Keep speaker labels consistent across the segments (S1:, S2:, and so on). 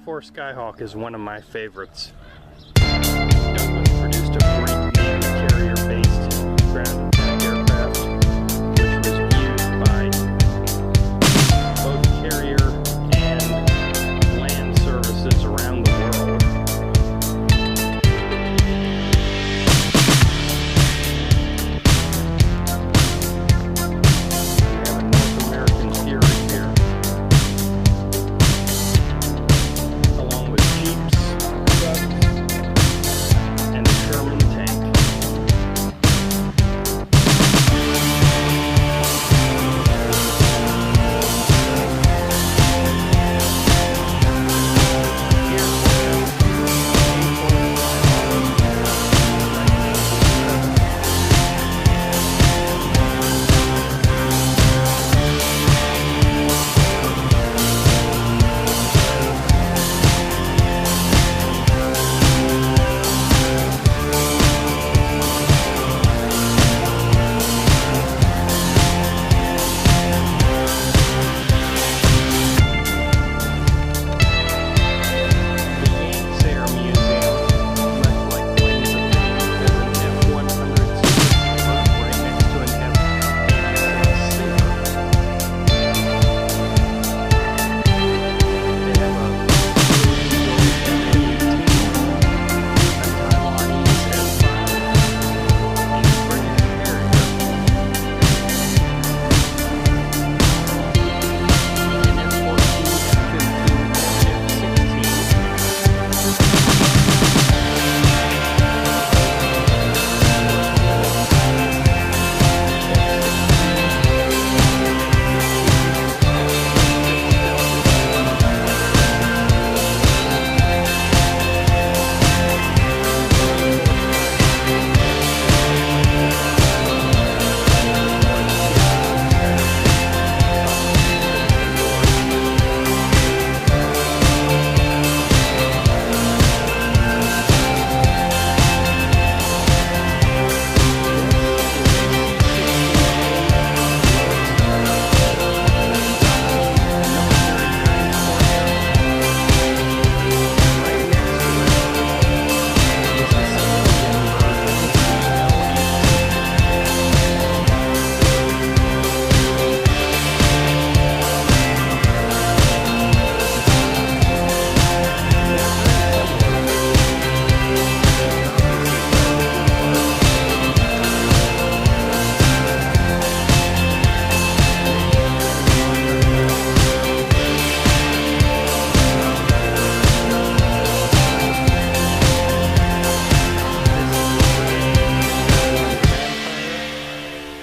S1: 4 Skyhawk is one of my favorites. Douglas produced a great Navy carrier-based ground attack aircraft, which was used by both carrier and land services around the world. We have a North American Fury here, along with Jeeps, trucks, and a Sherman tank.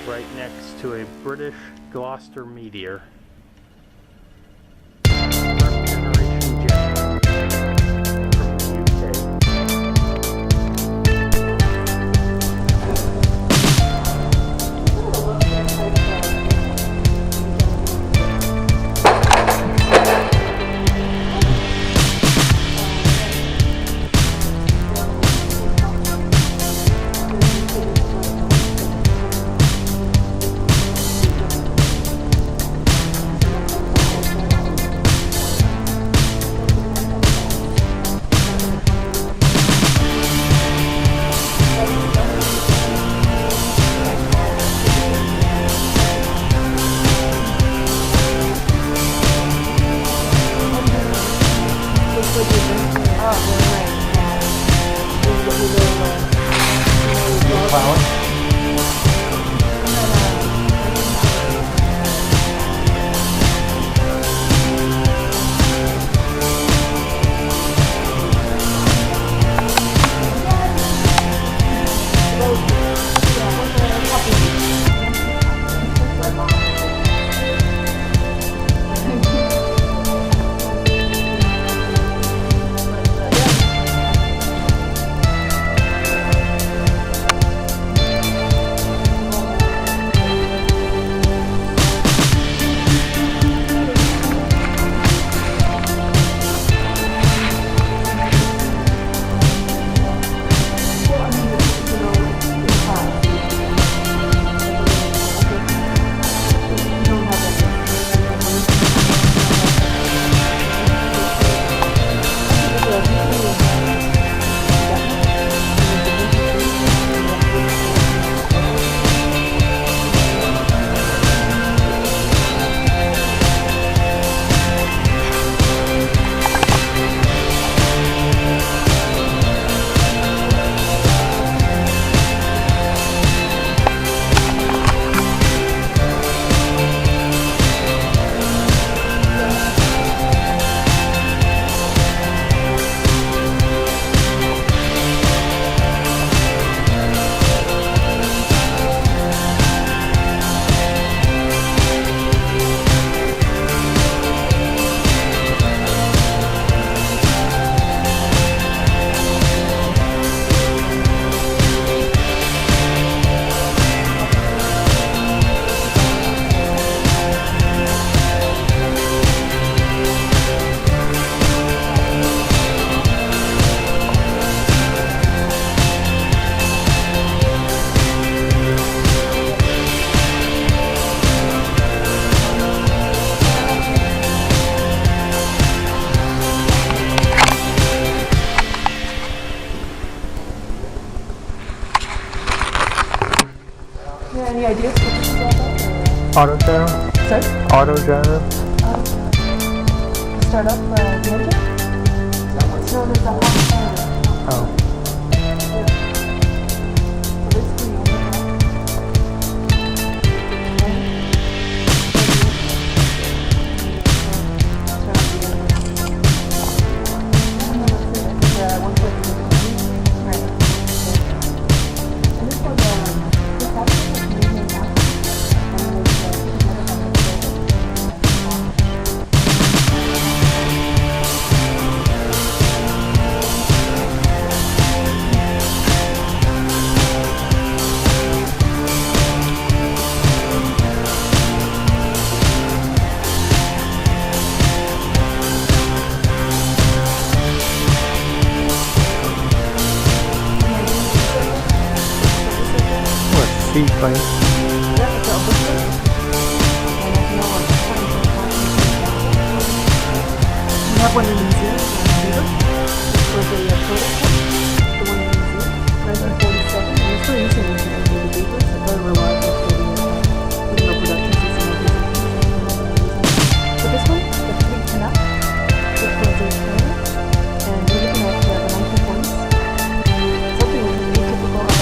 S1: Right next to a British Gloster Meteor. First generation jet from the UK.
S2: Any ideas what this is all about?
S3: Auto gyro?
S2: Sorry?
S3: Auto gyro?
S2: Start up the engine? It's known as the hot starter.
S3: Oh.
S2: So basically you open it up. Turn up the engine. And that's it. I think one click is right. And this was this actually was made in Africa. And it was never done before.
S3: What? Seaplane?
S2: Yeah, it's a whistle. And I know what we have one in New Zealand, Beaver, which was a prototype. The one in New Zealand, 1947. And we're still using it in the Beaver. It's very reliable for the even though production system is but this one, the Fleet Canuck, which was a trainer, and we're looking at the 1920s. Something atypical about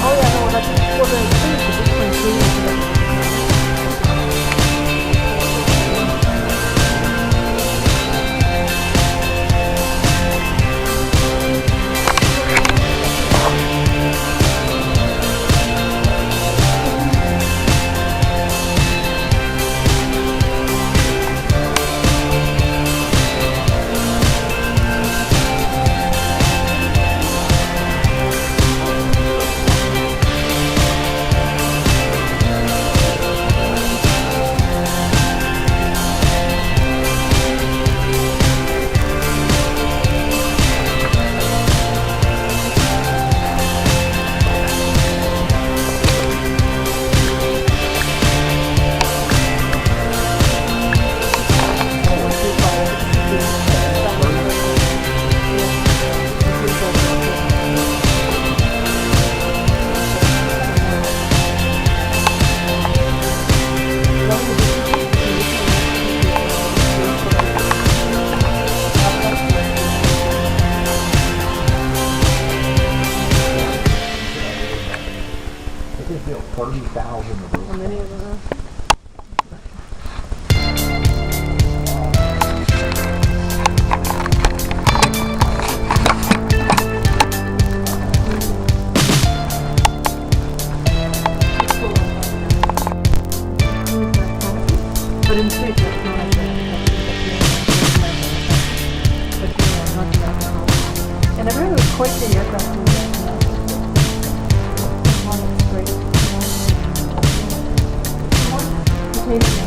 S2: Oh yeah, no, that's well the thing is the difference between
S3: I think they built 30,000 of those.
S2: how many of them are. But in space, that's not like that. And I heard it was quite the aircraft. Beautiful.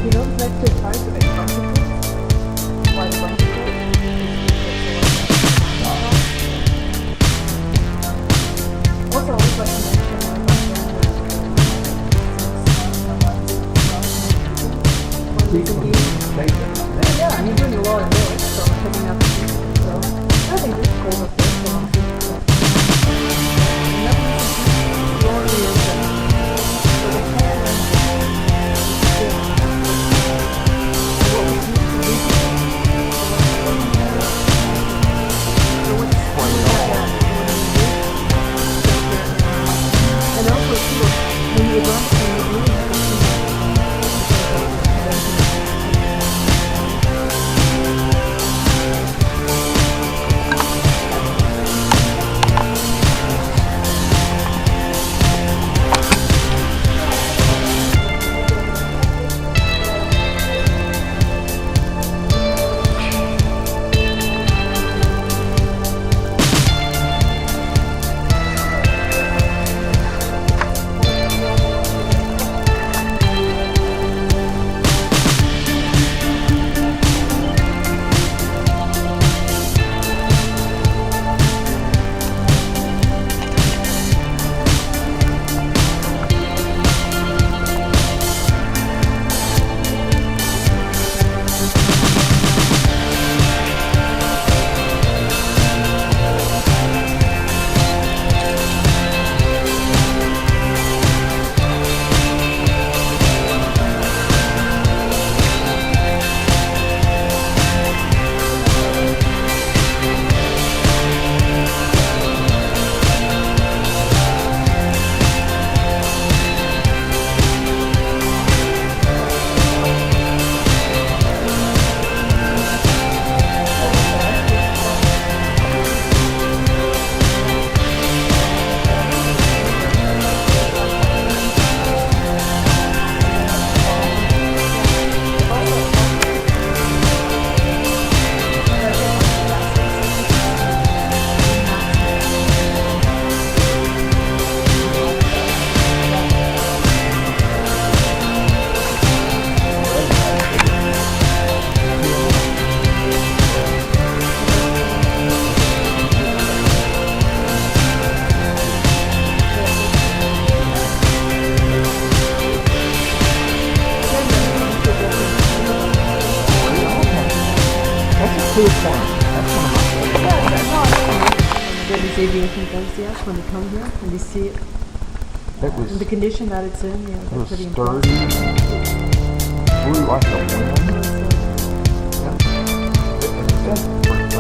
S2: You know, next to try to make bicycles. Why the bicycle? Also, I would like to mention yeah, and you're doing a lot of work, so picking up so I think this is cool up there, so I'm thinking so. And that was the only reason. So the plan is what we need to do. So what's and also too, when you run and you're doing
S3: Cool farm. That's one of my favorites.
S2: There is aviation enthusiasts when they come here and they see it.
S3: It was,
S2: In the condition that it's in, yeah,
S3: it
S2: they're
S3: was
S2: pretty
S3: sturdy. Blew like a wind. That's pretty fast.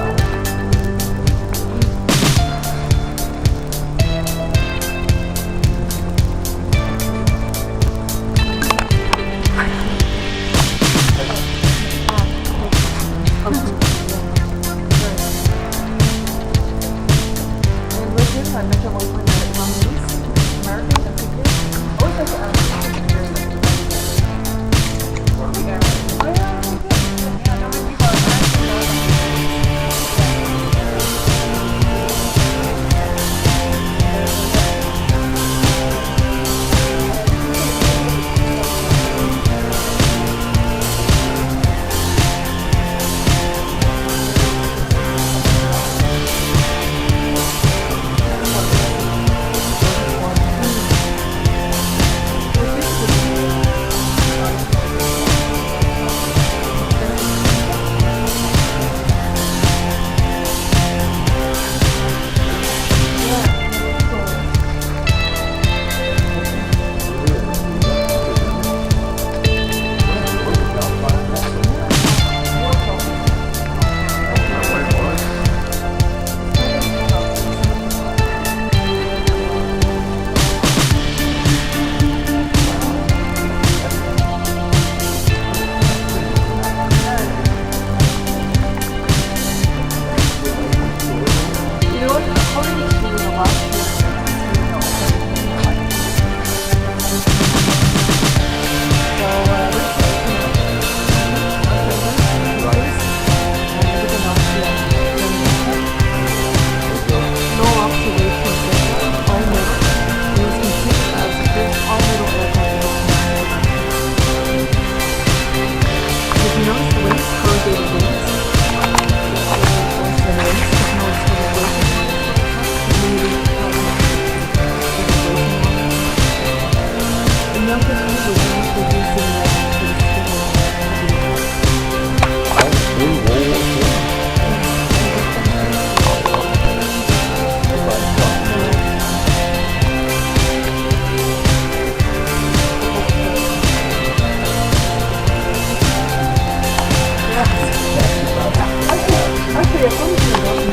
S2: yeah, funny thing about me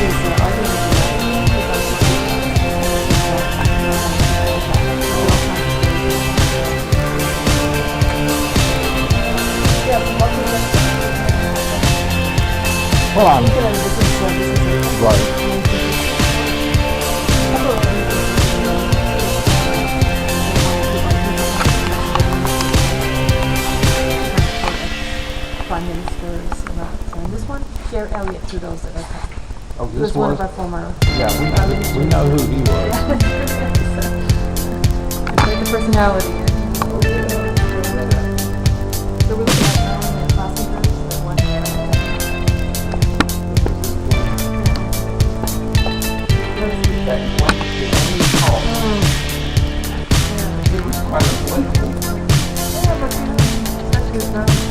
S2: is that I didn't
S3: Well, I'm
S2: this is
S3: right.
S2: Prime ministers and that. So in this one, Jerry Elliott Trudeau's at our top.
S3: Oh,
S2: He was
S3: this
S2: one
S3: was.
S2: of our former.
S3: Yeah, we know who he was.
S2: Quite the personality. So we're looking at now the passengers that went.
S3: That one, the only call.
S2: Yeah.
S3: It was quite a political.
S2: Yeah, but you know, such is not.